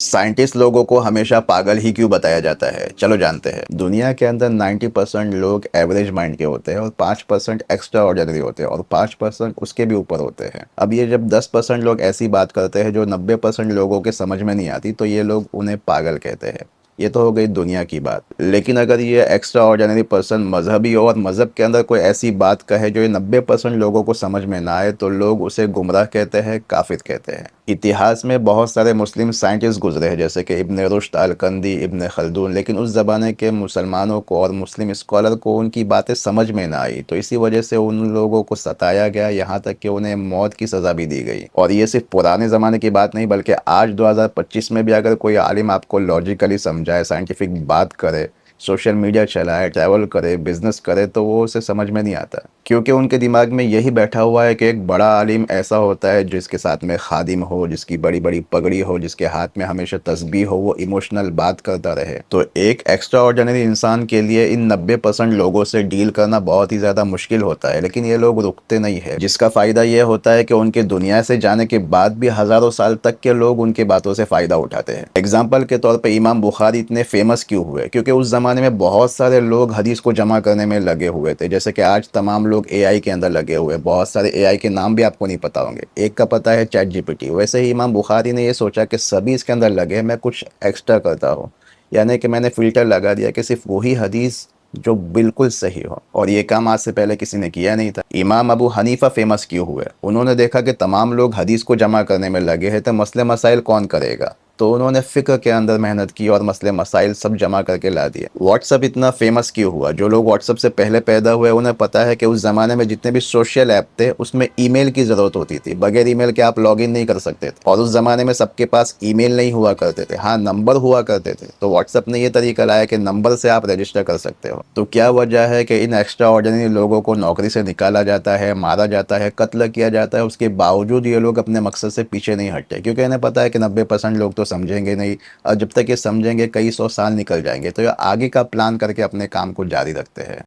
Scientist लोगों को हमेशा पागल ही क्यों बताया जाता है? चलो जानते हैं। दुनिया के अंदर 90% लोग एवरेज माइंड के होते हैं और 5% एक्स्ट्रा ऑर्डिनरी होते हैं और 5% उसके भी ऊपर होते हैं। अब ये जब 10% लोग ऐसी बात करते हैं जो 90% लोगों के समझ में नहीं आती, तो ये लोग उन्हें पागल कहते हैं। ये तो हो गई दुनिया की बात। लेकिन अगर ये एक्स्ट्रा ऑर्डिनरी पर्सन मजहबी हो और मजहब के अंदर कोई ऐसी बात कहे जो ये 90% लोगों को समझ में ना आए, तो लोग उसे गुमराह कहते हैं, काफिर कहते हैं। इतिहास में बहुत सारे मुस्लिम साइंटिस्ट गुजरे हैं, जैसे कि इब्न रुश्द, अल-कंदी, इब्न खल्दून, लेकिन उस ज़माने के मुसलमानों को और मुस्लिम स्कॉलर को उनकी बातें समझ में ना आई, तो इसी वजह से उन लोगों को सताया गया, यहाँ तक कि उन्हें मौत की सज़ा भी दी गई। और ये सिर्फ पुराने ज़माने की बात नहीं, बल्कि आज 2025 में भी अगर कोई आलिम आपको लॉजिकली समझाए, साइंटिफिक बात करे, सोशल मीडिया चलाए, ट्रैवल करे, बिजनेस करे, तो वो उसे समझ में नहीं आता, क्योंकि उनके दिमाग में यही बैठा हुआ है कि एक बड़ा आलिम ऐसा होता है जिसके साथ में खादिम हो, जिसकी बड़ी बड़ी पगड़ी हो, जिसके हाथ में हमेशा तस्बीह हो, वो इमोशनल बात करता रहे। तो एक एक्स्ट्रा ऑर्डिनरी इंसान के लिए इन 90% लोगों से डील करना बहुत ही ज़्यादा मुश्किल होता है, लेकिन ये लोग रुकते नहीं है, जिसका फ़ायदा ये होता है कि उनके दुनिया से जाने के बाद भी हज़ारों साल तक के लोग उनके बातों से फ़ायदा उठाते हैं। एग्जाम्पल के तौर पर इमाम बुखारी इतने फेमस क्यों हुए? क्योंकि उस ज़माने में बहुत सारे लोग हदीस को जमा करने में लगे हुए थे, जैसे कि आज तमाम लोग एआई के अंदर लगे हुए। बहुत सारे एआई के नाम भी आपको नहीं पता होंगे, एक का पता है चैट जीपीटी। वैसे ही इमाम बुखारी ने ये सोचा कि सभी इसके अंदर लगे, मैं कुछ एक्स्ट्रा करता हूँ, यानी कि मैंने फ़िल्टर लगा दिया कि सिर्फ वही हदीस जो बिल्कुल सही हो। और ये काम आज से पहले किसी ने किया नहीं था। इमाम अबू हनीफा फेमस क्यों हुए? उन्होंने देखा कि तमाम लोग हदीस को जमा करने में लगे हैं, तो मसले मसाइल कौन करेगा? तो उन्होंने फ़िक्र के अंदर मेहनत की और मसले मसाइल सब जमा करके ला दिए। व्हाट्सअप इतना फेमस क्यों हुआ? जो लोग व्हाट्सअप से पहले पैदा हुए उन्हें पता है कि उस ज़माने में जितने भी सोशल ऐप थे उसमें ईमेल की ज़रूरत होती थी। बगैर ईमेल के आप लॉगिन नहीं कर सकते थे, और उस ज़माने में सबके पास ईमेल नहीं हुआ करते थे, हाँ नंबर हुआ करते थे। तो व्हाट्सअप ने ये तरीका लाया कि नंबर से आप रजिस्टर कर सकते हो। तो क्या वजह है कि इन एक्स्ट्रा ऑर्डिनरी लोगों को नौकरी से निकाला जाता है, मारा जाता है, कत्ल किया जाता है, उसके बावजूद ये लोग अपने मकसद से पीछे नहीं हटते? क्योंकि इन्हें पता है कि 90% लोग तो समझेंगे नहीं, और जब तक ये समझेंगे कई 100 साल निकल जाएंगे, तो ये आगे का प्लान करके अपने काम को जारी रखते हैं।